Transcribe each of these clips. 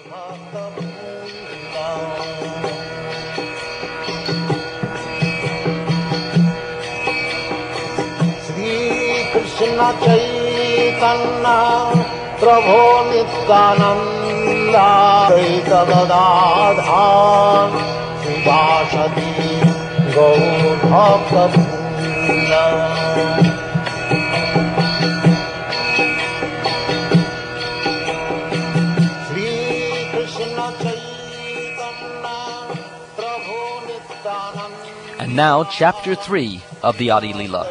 Krishna Caitanya Nityananda Advaita Gadadhar Sivasati Gaur Bhakta Vrinda. Sri Krishna Caitanya Prabhu Nityananda. And now, Chapter 3 of the Adi Leela.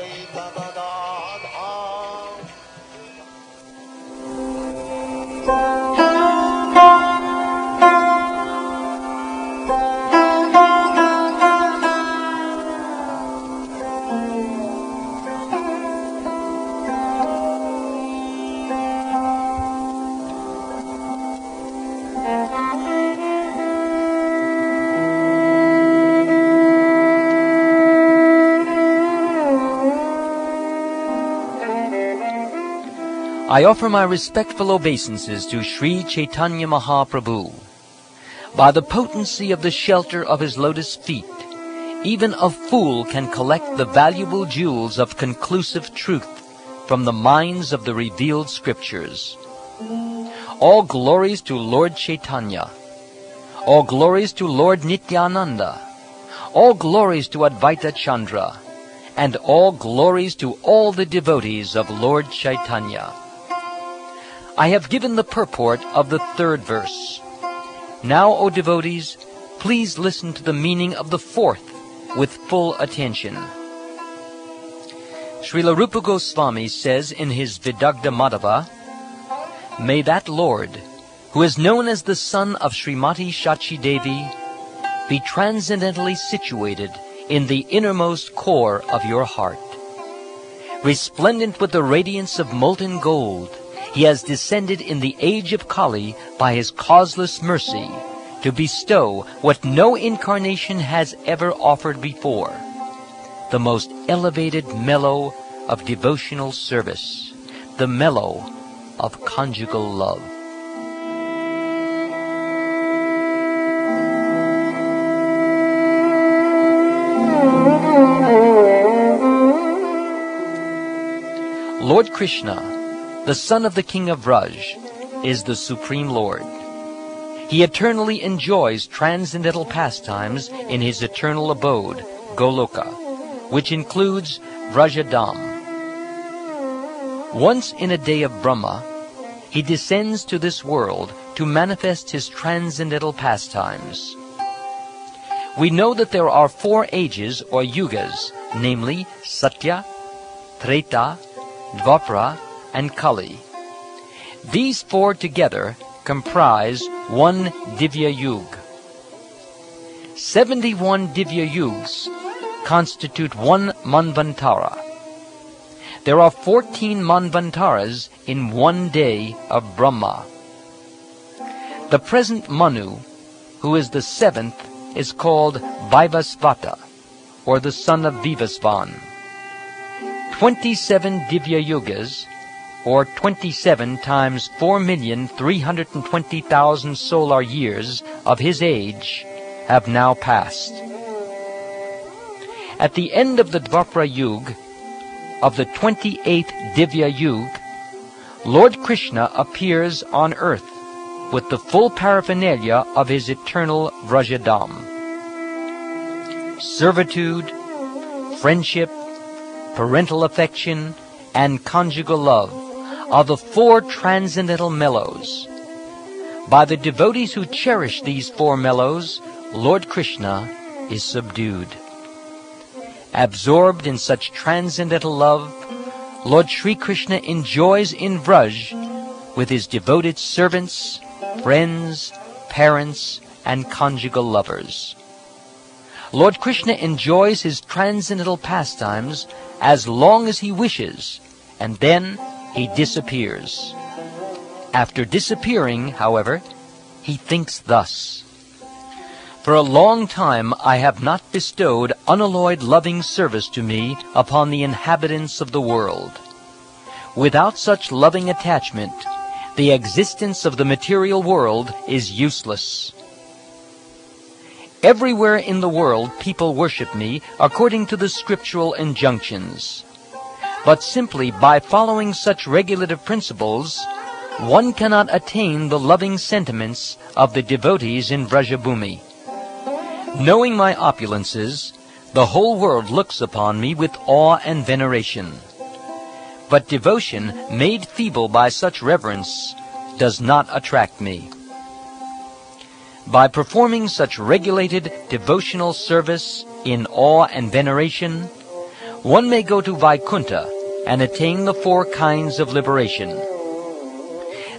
I offer my respectful obeisances to Sri Caitanya Mahaprabhu. By the potency of the shelter of his lotus feet, even a fool can collect the valuable jewels of conclusive truth from the minds of the revealed scriptures. All glories to Lord Chaitanya. All glories to Lord Nityananda. All glories to Advaita Chandra. And all glories to all the devotees of Lord Chaitanya. I have given the purport of the 3rd verse. Now, O devotees, please listen to the meaning of the 4th with full attention. Srila Rupa Goswami says in his Vidagdha Madhava, "May that Lord, who is known as the son of Srimati Shachi Devi, be transcendently situated in the innermost core of your heart. Resplendent with the radiance of molten gold, he has descended in the age of Kali by his causeless mercy to bestow what no incarnation has ever offered before, the most elevated mellow of devotional service, the mellow of conjugal love." Lord Krishna, the son of the king of Vraj, is the Supreme Lord. He eternally enjoys transcendental pastimes in his eternal abode, Goloka, which includes Vrajadam. Once in a day of Brahma, he descends to this world to manifest his transcendental pastimes. We know that there are 4 ages or yugas, namely Satya, Treta, Dvapara, and Kali. These 4 together comprise one Divya Yug. 71 Divya Yugs constitute one Manvantara. There are 14 Manvantaras in one day of Brahma. The present Manu, who is the 7th, is called Vaivasvata, or the son of Vivasvan. 27 Divya Yugas, or 27 times 4,320,000 solar years of his age, have now passed. At the end of the Dvapara Yuga, of the 28th Divya Yuga, Lord Krishna appears on earth with the full paraphernalia of his eternal Vrajadam. Servitude, friendship, parental affection, and conjugal love are the 4 transcendental mellows. By the devotees who cherish these 4 mellows, Lord Krishna is subdued. Absorbed in such transcendental love, Lord Sri Krishna enjoys in Vraj with his devoted servants, friends, parents, and conjugal lovers. Lord Krishna enjoys his transcendental pastimes as long as he wishes, and then he disappears. After disappearing, however, he thinks thus: "For a long time I have not bestowed unalloyed loving service to me upon the inhabitants of the world. Without such loving attachment, the existence of the material world is useless. Everywhere in the world people worship me according to the scriptural injunctions. But simply by following such regulative principles, one cannot attain the loving sentiments of the devotees in Vrajabhumi. Knowing my opulences, the whole world looks upon me with awe and veneration. But devotion made feeble by such reverence does not attract me. By performing such regulated devotional service in awe and veneration, one may go to Vaikuntha and attain the 4 kinds of liberation.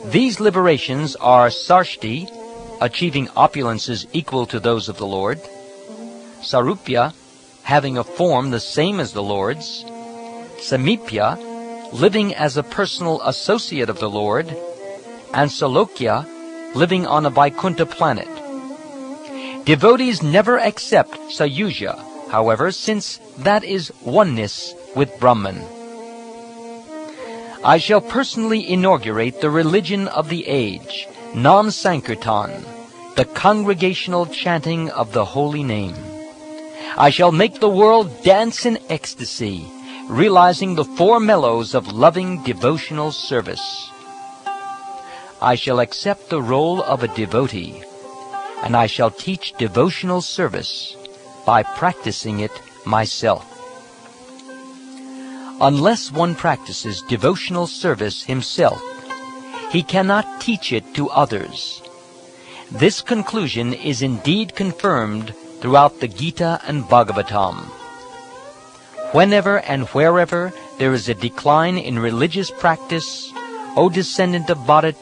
These liberations are Sarshti, achieving opulences equal to those of the Lord; Sarupya, having a form the same as the Lord's; Samipya, living as a personal associate of the Lord; and Salokya, living on a Vaikuntha planet. Devotees never accept Sayuja, however, since that is oneness with Brahman. I shall personally inaugurate the religion of the age, Nam Sankirtan, the congregational chanting of the holy name. I shall make the world dance in ecstasy, realizing the 4 mellows of loving devotional service. I shall accept the role of a devotee, and I shall teach devotional service by practicing it myself. Unless one practices devotional service himself, he cannot teach it to others. This conclusion is indeed confirmed throughout the Gita and Bhagavatam. Whenever and wherever there is a decline in religious practice, O descendant of Bharat,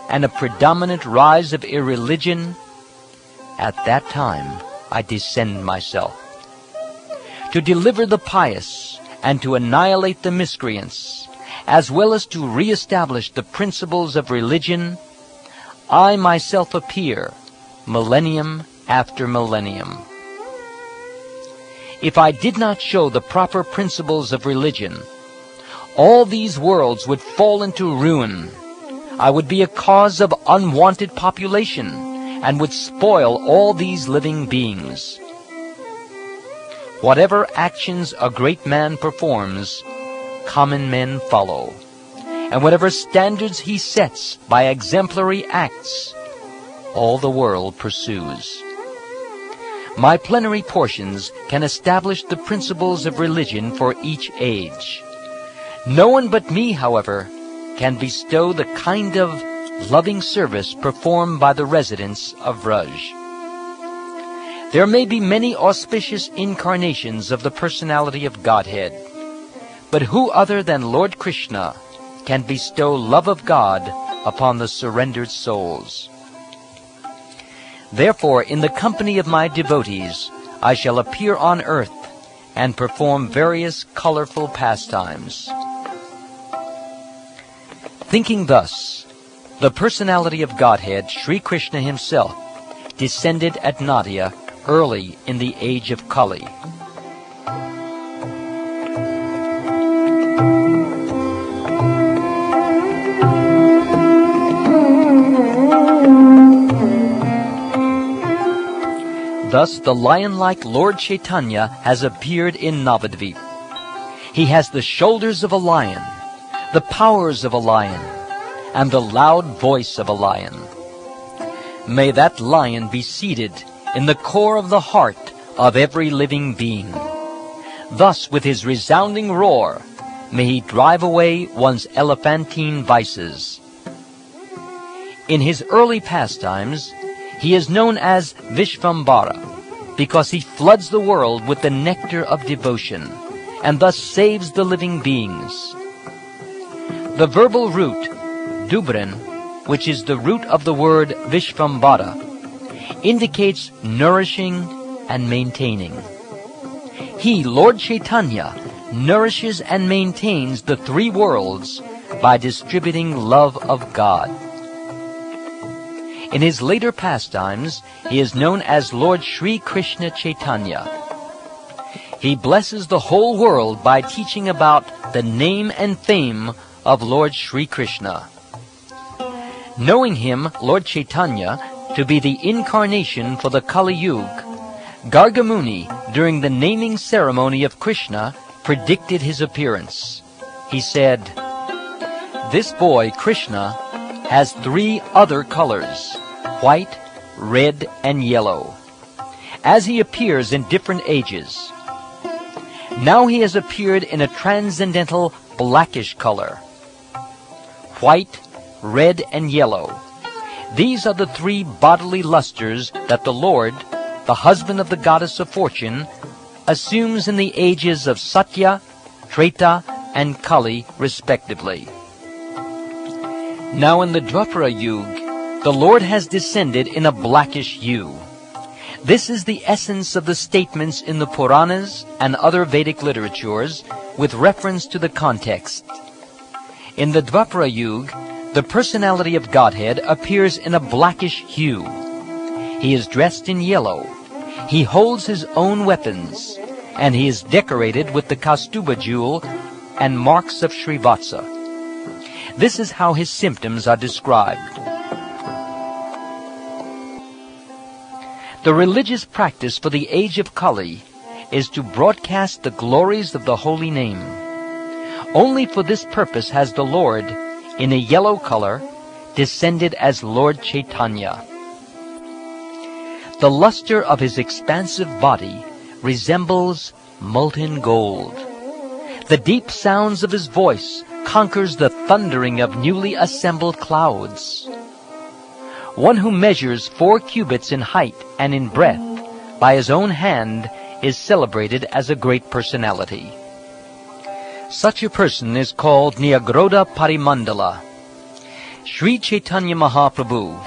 and a predominant rise of irreligion, at that time I descend myself. To deliver the pious and to annihilate the miscreants, as well as to re-establish the principles of religion, I myself appear, millennium after millennium. If I did not show the proper principles of religion, all these worlds would fall into ruin. I would be a cause of unwanted population and would spoil all these living beings. Whatever actions a great man performs, common men follow. And whatever standards he sets by exemplary acts, all the world pursues. My plenary portions can establish the principles of religion for each age. No one but me, however, can bestow the kind of loving service performed by the residents of Vraj. There may be many auspicious incarnations of the personality of Godhead, but who other than Lord Krishna can bestow love of God upon the surrendered souls? Therefore, in the company of my devotees, I shall appear on earth and perform various colorful pastimes. Thinking thus, the personality of Godhead, Sri Krishna himself, descended at Nadia early in the age of Kali. Thus, the lion-like Lord Caitanya has appeared in Navadvip. He has the shoulders of a lion, the powers of a lion, and the loud voice of a lion. May that lion be seated in the core of the heart of every living being. Thus, with his resounding roar, may he drive away one's elephantine vices. In his early pastimes, he is known as Vishvambara, because he floods the world with the nectar of devotion, and thus saves the living beings. The verbal root, Dubren, which is the root of the word Vishvambara, indicates nourishing and maintaining. He, Lord Caitanya, nourishes and maintains the 3 worlds by distributing love of God. In his later pastimes, he is known as Lord Sri Krishna Chaitanya. He blesses the whole world by teaching about the name and fame of Lord Sri Krishna. Knowing him, Lord Caitanya, to be the incarnation for the Kali Yuga, Gargamuni, during the naming ceremony of Krishna, predicted his appearance. He said, "This boy, Krishna, has 3 other colors, white, red, and yellow, as he appears in different ages. Now he has appeared in a transcendental blackish color. White, red, and yellow. These are the 3 bodily lusters that the Lord, the husband of the goddess of fortune, assumes in the ages of Satya, Treta, and Kali, respectively. Now in the Dwapara Yuga, the Lord has descended in a blackish hue. This is the essence of the statements in the Puranas and other Vedic literatures with reference to the context. In the Dwapara Yuga, the personality of Godhead appears in a blackish hue. He is dressed in yellow. He holds his own weapons, and he is decorated with the Kaustuba jewel and marks of Srivatsa. This is how his symptoms are described. The religious practice for the age of Kali is to broadcast the glories of the holy name. Only for this purpose has the Lord, in a yellow color, descended as Lord Caitanya. The luster of his expansive body resembles molten gold. The deep sounds of his voice conquers the thundering of newly assembled clouds. One who measures 4 cubits in height and in breadth by his own hand is celebrated as a great personality. Such a person is called Nyagroda Parimandala. Sri Caitanya Mahaprabhu,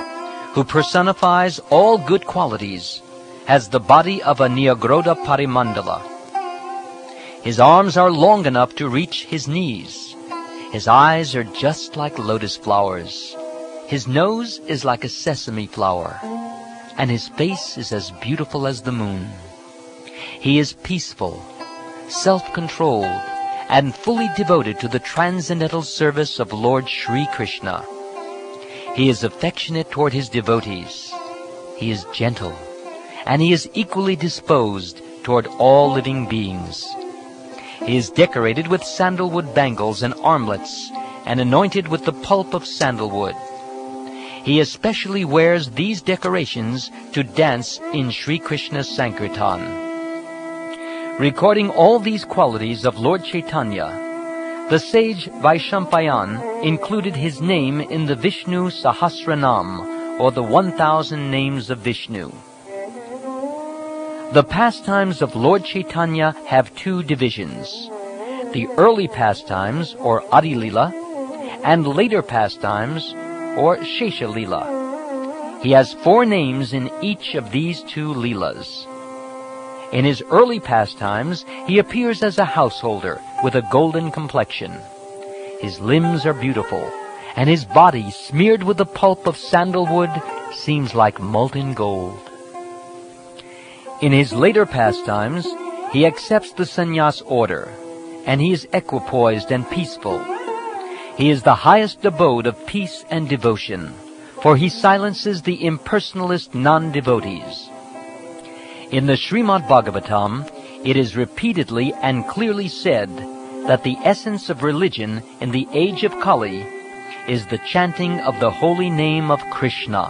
who personifies all good qualities, has the body of a Nyagroda Parimandala. His arms are long enough to reach his knees. His eyes are just like lotus flowers. His nose is like a sesame flower, and his face is as beautiful as the moon. He is peaceful, self-controlled, and fully devoted to the transcendental service of Lord Sri Krishna. He is affectionate toward his devotees. He is gentle, and he is equally disposed toward all living beings. He is decorated with sandalwood bangles and armlets, and anointed with the pulp of sandalwood. He especially wears these decorations to dance in Sri Krishna's Sankirtan. Recording all these qualities of Lord Caitanya, the sage Vaishampayan included his name in the Vishnu Sahasranam, or the 1,000 names of Vishnu. The pastimes of Lord Caitanya have 2 divisions: the early pastimes, or Adi Lila, and later pastimes, or Shesha Lila. He has 4 names in each of these 2 Leelas. In his early pastimes, he appears as a householder with a golden complexion. His limbs are beautiful, and his body, smeared with the pulp of sandalwood, seems like molten gold. In his later pastimes, he accepts the sannyas order, and he is equipoised and peaceful. He is the highest abode of peace and devotion, for he silences the impersonalist non-devotees. In the Srimad Bhagavatam, it is repeatedly and clearly said that the essence of religion in the age of Kali is the chanting of the holy name of Krishna.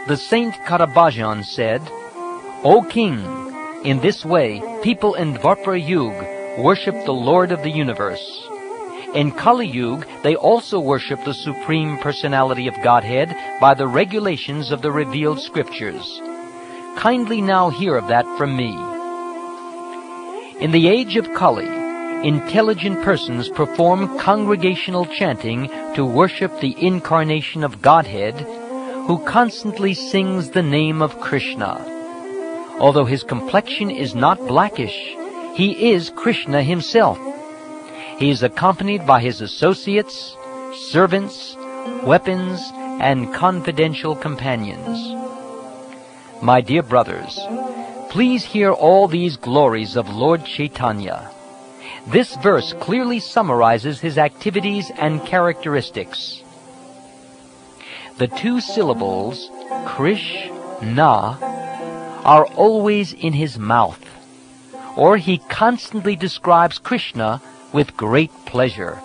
The saint Karabhajan said, "O king, in this way people in Dwapara Yuga worship the Lord of the universe. In Kali Yuga, they also worship the Supreme Personality of Godhead by the regulations of the revealed scriptures. Kindly now hear of that from me. In the age of Kali, intelligent persons perform congregational chanting to worship the incarnation of Godhead, who constantly sings the name of Krishna. Although his complexion is not blackish, he is Krishna himself. He is accompanied by his associates, servants, weapons, and confidential companions. My dear brothers, please hear all these glories of Lord Caitanya. This verse clearly summarizes his activities and characteristics. the two syllables Krishna are always in his mouth, or he constantly describes Krishna with great pleasure.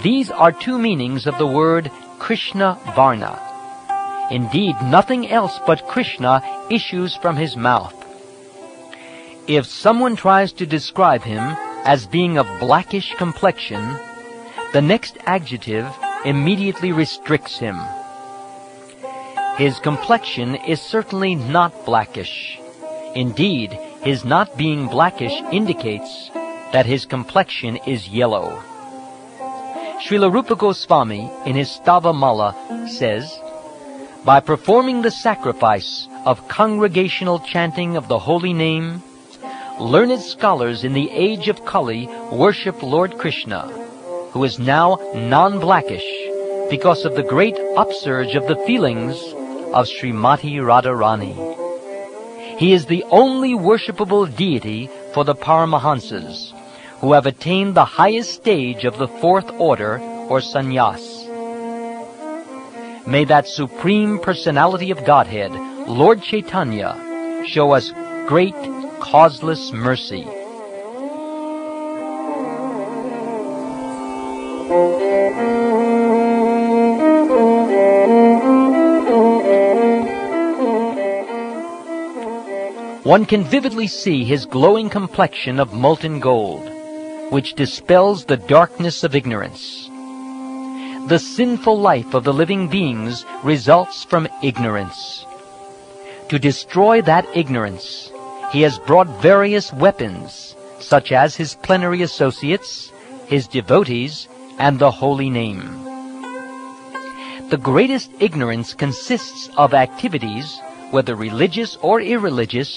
These are two meanings of the word Krishna Varna. Indeed, nothing else but Krishna issues from his mouth. If someone tries to describe him as being of blackish complexion, the next adjective immediately restricts him. His complexion is certainly not blackish. Indeed, his not being blackish indicates that his complexion is yellow. Srila Rupa Goswami, in his Stava Mala, says, "By performing the sacrifice of congregational chanting of the holy name, learned scholars in the age of Kali worship Lord Krishna, who is now non-blackish because of the great upsurge of the feelings of Srimati Radharani. He is the only worshipable deity for the Paramahansas, who have attained the highest stage of the fourth order, or sannyas. May that Supreme Personality of Godhead, Lord Chaitanya, show us great causeless mercy." One can vividly see his glowing complexion of molten gold, which dispels the darkness of ignorance. The sinful life of the living beings results from ignorance. To destroy that ignorance, he has brought various weapons, such as his plenary associates, his devotees, and the holy name. The greatest ignorance consists of activities, whether religious or irreligious,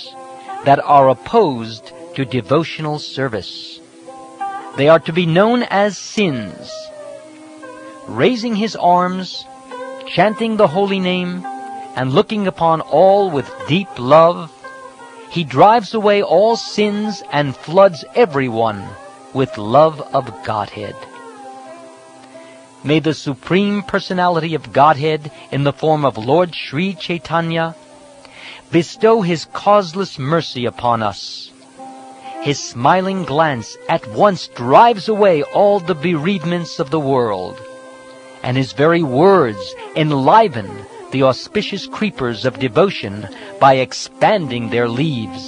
that are opposed to devotional service. They are to be known as sins. Raising his arms, chanting the holy name, and looking upon all with deep love, he drives away all sins and floods everyone with love of Godhead. May the Supreme Personality of Godhead, in the form of Lord Sri Chaitanya, bestow his causeless mercy upon us. His smiling glance at once drives away all the bereavements of the world, and his very words enliven the auspicious creepers of devotion by expanding their leaves.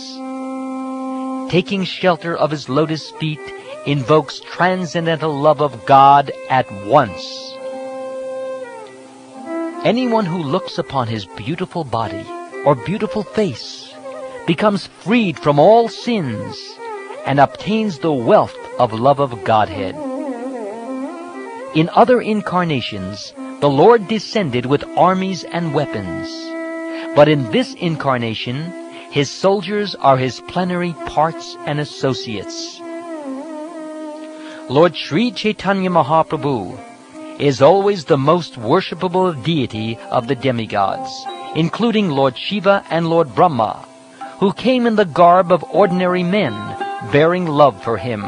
Taking shelter of his lotus feet invokes transcendental love of God at once. Anyone who looks upon his beautiful body or beautiful face becomes freed from all sins and obtains the wealth of love of Godhead. In other incarnations, the Lord descended with armies and weapons, but in this incarnation, his soldiers are his plenary parts and associates. Lord Sri Caitanya Mahaprabhu is always the most worshipable deity of the demigods, including Lord Shiva and Lord Brahma, who came in the garb of ordinary men, bearing love for him.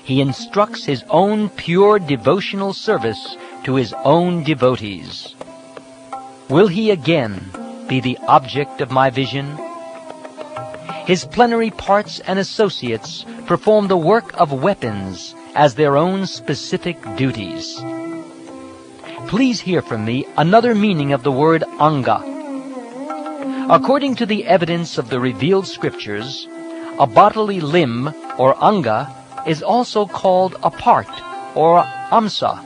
He instructs his own pure devotional service to his own devotees. Will he again be the object of my vision? His plenary parts and associates perform the work of weapons as their own specific duties. Please hear from me another meaning of the word anga. According to the evidence of the revealed scriptures, a bodily limb, or anga, is also called a part, or amsa,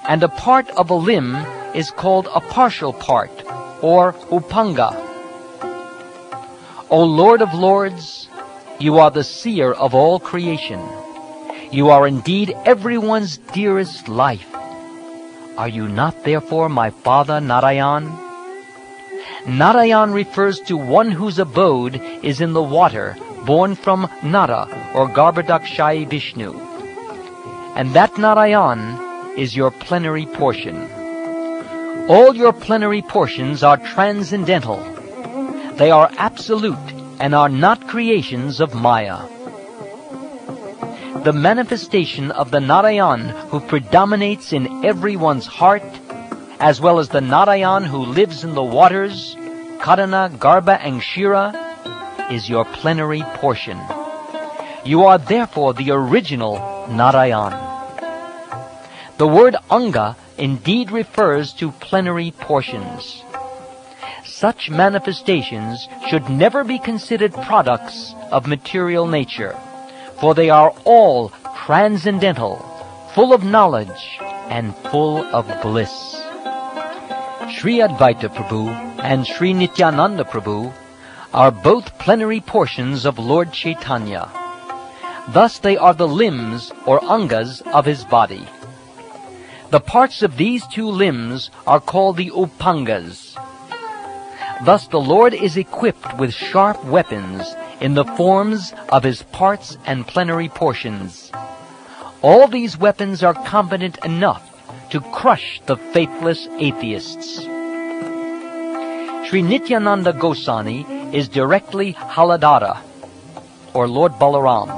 and a part of a limb is called a partial part, or upanga. O Lord of Lords, you are the seer of all creation. You are indeed everyone's dearest life. Are you not therefore my father Narayan? Narayan refers to one whose abode is in the water, born from Nara, or Garbhodakshayi Vishnu. And that Narayan is your plenary portion. All your plenary portions are transcendental. They are absolute and are not creations of Maya. the manifestation of the Narayan who predominates in everyone's heart, as well as the Narayan who lives in the waters, Karana, Garbha, and Shira, is your plenary portion. You are therefore the original Narayan. The word Anga indeed refers to plenary portions. Such manifestations should never be considered products of material nature, for they are all transcendental, full of knowledge, and full of bliss. Sri Advaita Prabhu and Sri Nityananda Prabhu are both plenary portions of Lord Chaitanya. Thus they are the limbs or angas of his body. The parts of these two limbs are called the upangas. Thus the Lord is equipped with sharp weapons in the forms of his parts and plenary portions. All these weapons are competent enough to crush the faithless atheists. Sri Nityananda Goswami is directly Haladara, or Lord Balaram,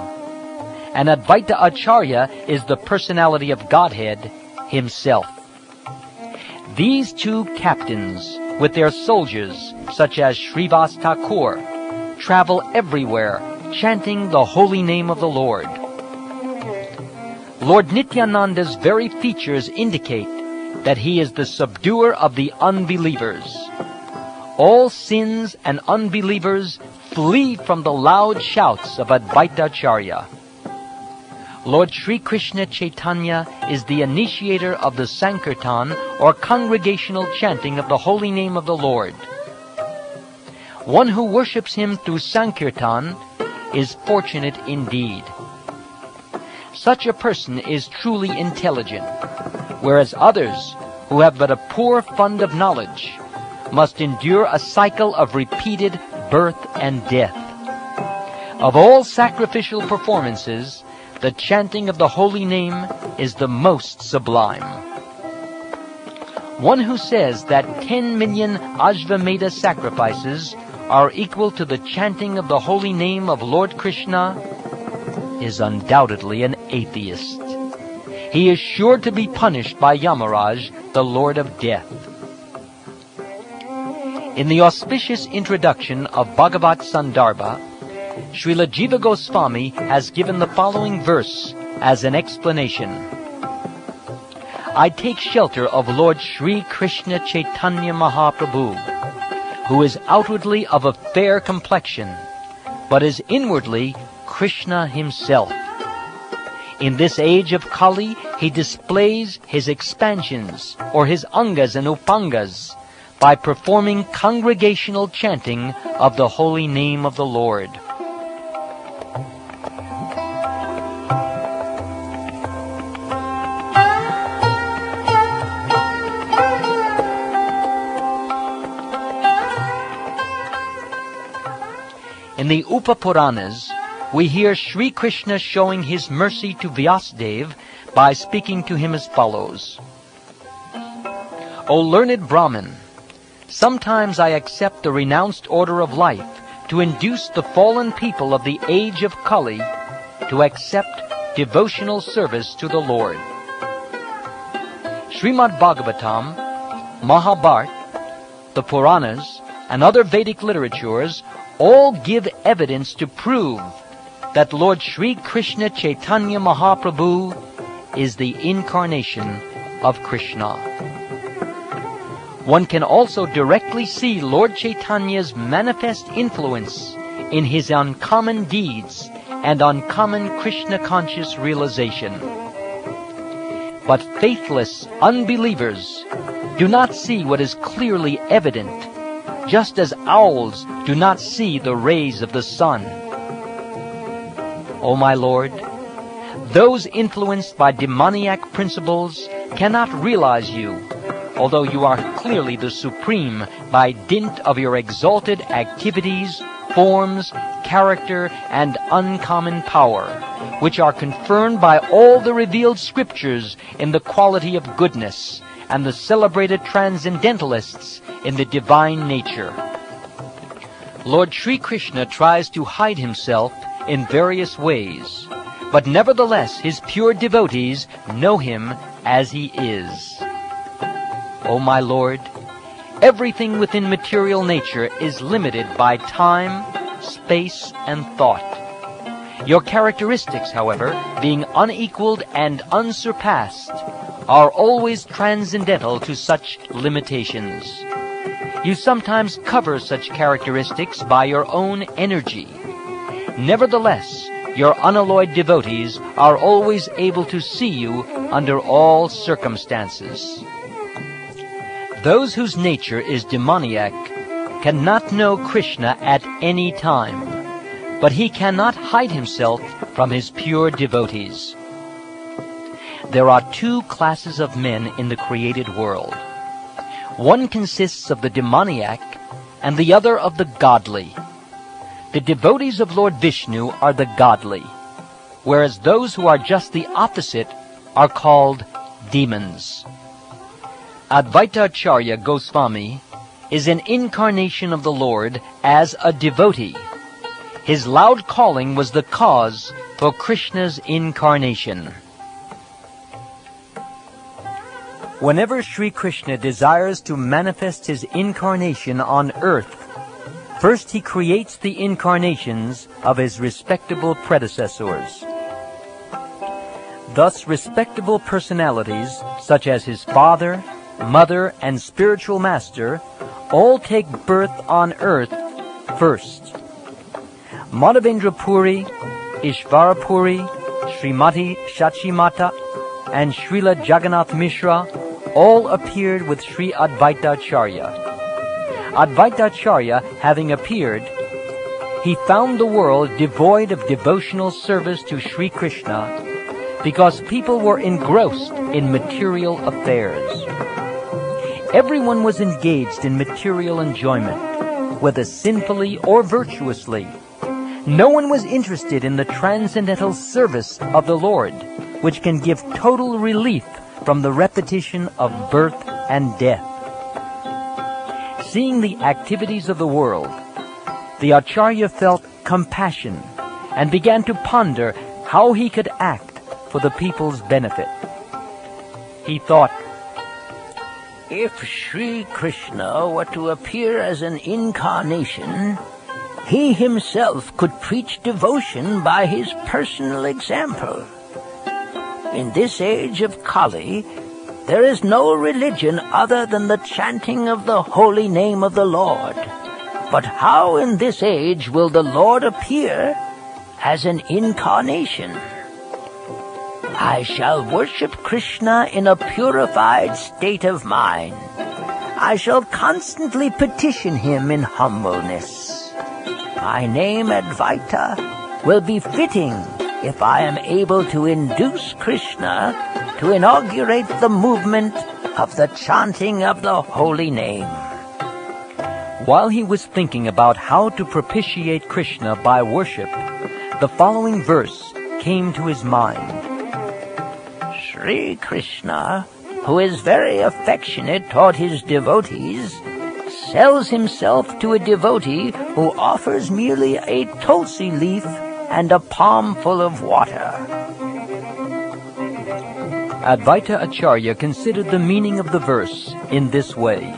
and Advaita Acharya is the personality of Godhead himself. These two captains, with their soldiers, such as Srivas Thakur, travel everywhere, chanting the holy name of the Lord. Lord Nityananda's very features indicate that he is the subduer of the unbelievers. All sins and unbelievers flee from the loud shouts of Advaita Acharya. Lord Sri Krishna Chaitanya is the initiator of the Sankirtan, or congregational chanting of the holy name of the Lord. One who worships him through Sankirtan is fortunate indeed. Such a person is truly intelligent, whereas others, who have but a poor fund of knowledge, must endure a cycle of repeated birth and death. Of all sacrificial performances, the chanting of the holy name is the most sublime. One who says that 10 million Ajvameda sacrifices are equal to the chanting of the holy name of Lord Krishna is undoubtedly an atheist. He is sure to be punished by Yamaraj, the Lord of Death. In the auspicious introduction of Bhagavat Sandarbha, Srila Jiva Goswami has given the following verse as an explanation. I take shelter of Lord Sri Krishna Chaitanya Mahaprabhu, who is outwardly of a fair complexion, but is inwardly Krishna himself. In this age of Kali, he displays his expansions, or his angas and upangas, by performing congregational chanting of the holy name of the Lord. In the Upapuranas, we hear Sri Krishna showing his mercy to Vyasadeva by speaking to him as follows. O learned Brahmin, sometimes I accept the renounced order of life to induce the fallen people of the age of Kali to accept devotional service to the Lord. Srimad Bhagavatam, Mahabharata, the Puranas, and other Vedic literatures all give evidence to prove that Lord Sri Krishna Chaitanya Mahaprabhu is the incarnation of Krishna. One can also directly see Lord Chaitanya's manifest influence in his uncommon deeds and uncommon Krishna-conscious realization. But faithless unbelievers do not see what is clearly evident, just as owls do not see the rays of the sun. O my Lord, those influenced by demoniac principles cannot realize you, although you are clearly the supreme by dint of your exalted activities, forms, character, and uncommon power, which are confirmed by all the revealed scriptures in the quality of goodness, and the celebrated transcendentalists in the divine nature. Lord Sri Krishna tries to hide himself in various ways, but nevertheless his pure devotees know him as he is. O my Lord, everything within material nature is limited by time, space, and thought. Your characteristics, however, being unequaled and unsurpassed, are always transcendental to such limitations. You sometimes cover such characteristics by your own energy. Nevertheless, your unalloyed devotees are always able to see you under all circumstances. Those whose nature is demoniac cannot know Krishna at any time, but he cannot hide himself from his pure devotees. There are two classes of men in the created world. One consists of the demoniac and the other of the godly. The devotees of Lord Vishnu are the godly, whereas those who are just the opposite are called demons. Advaita Acharya Goswami is an incarnation of the Lord as a devotee. His loud calling was the cause for Krishna's incarnation. Whenever Sri Krishna desires to manifest his incarnation on earth, first he creates the incarnations of his respectable predecessors. Thus, respectable personalities such as his father, mother, and spiritual master all take birth on earth first. Madhavendra Puri, Ishvara Puri, Srimati Shachimata, and Srila Jagannath Mishra all appeared with Sri Advaita Acharya. Advaita Acharya having appeared, he found the world devoid of devotional service to Sri Krishna because people were engrossed in material affairs. Everyone was engaged in material enjoyment, whether sinfully or virtuously. No one was interested in the transcendental service of the Lord, which can give total relief from the repetition of birth and death. Seeing the activities of the world, the Acharya felt compassion and began to ponder how he could act for the people's benefit. He thought, if Sri Krishna were to appear as an incarnation, he himself could preach devotion by his personal example. In this age of Kali, there is no religion other than the chanting of the holy name of the Lord. But how in this age will the Lord appear as an incarnation? I shall worship Krishna in a purified state of mind. I shall constantly petition him in humbleness. My name Advaita will be fitting if I am able to induce Krishna to inaugurate the movement of the chanting of the holy name. While he was thinking about how to propitiate Krishna by worship, the following verse came to his mind. Sri Krishna, who is very affectionate toward his devotees, sells himself to a devotee who offers merely a tulsi leaf and a palm full of water. Advaita Acharya considered the meaning of the verse in this way.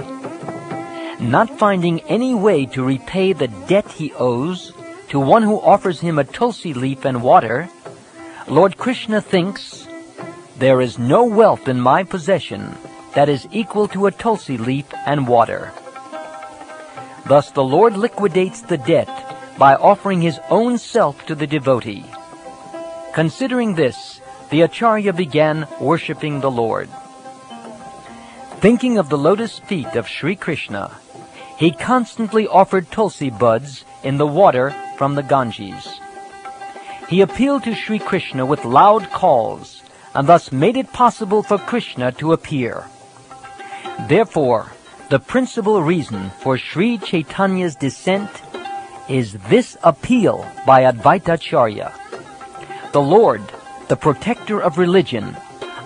Not finding any way to repay the debt he owes to one who offers him a tulsi leaf and water, Lord Krishna thinks, there is no wealth in my possession that is equal to a tulsi leaf and water. Thus the Lord liquidates the debt by offering his own self to the devotee. Considering this, the Acharya began worshipping the Lord. Thinking of the lotus feet of Sri Krishna, he constantly offered tulsi buds in the water from the Ganges. He appealed to Sri Krishna with loud calls, and thus made it possible for Krishna to appear. Therefore, the principal reason for Sri Chaitanya's descent is this appeal by Advaita Acharya. The Lord, the protector of religion,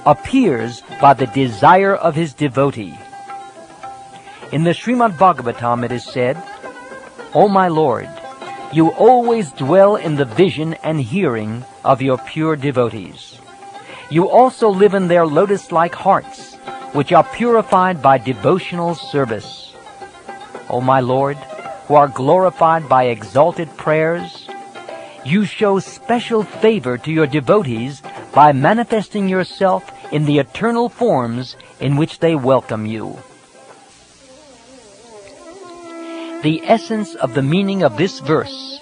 appears by the desire of his devotee. In the Srimad Bhagavatam it is said, O my Lord, you always dwell in the vision and hearing of your pure devotees. You also live in their lotus-like hearts, which are purified by devotional service. O my Lord, who are glorified by exalted prayers, you show special favor to your devotees by manifesting yourself in the eternal forms in which they welcome you. The essence of the meaning of this verse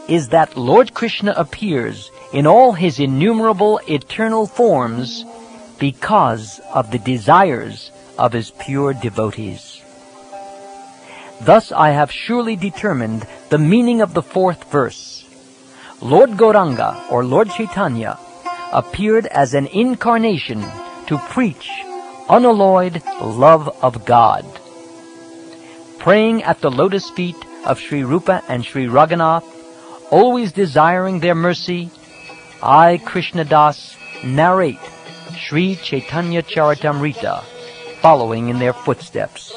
is that Lord Krishna appears in all his innumerable eternal forms because of the desires of his pure devotees. Thus I have surely determined the meaning of the fourth verse. Lord Gauranga, or Lord Chaitanya, appeared as an incarnation to preach unalloyed love of God. Praying at the lotus feet of Sri Rupa and Sri Raghunath, always desiring their mercy, I, Krishna Das, narrate Sri Caitanya Caritamrta, following in their footsteps.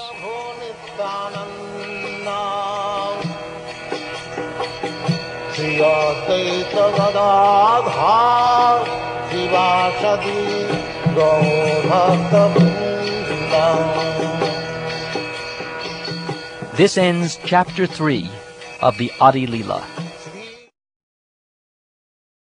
This ends Chapter 3 of the Adi Leela.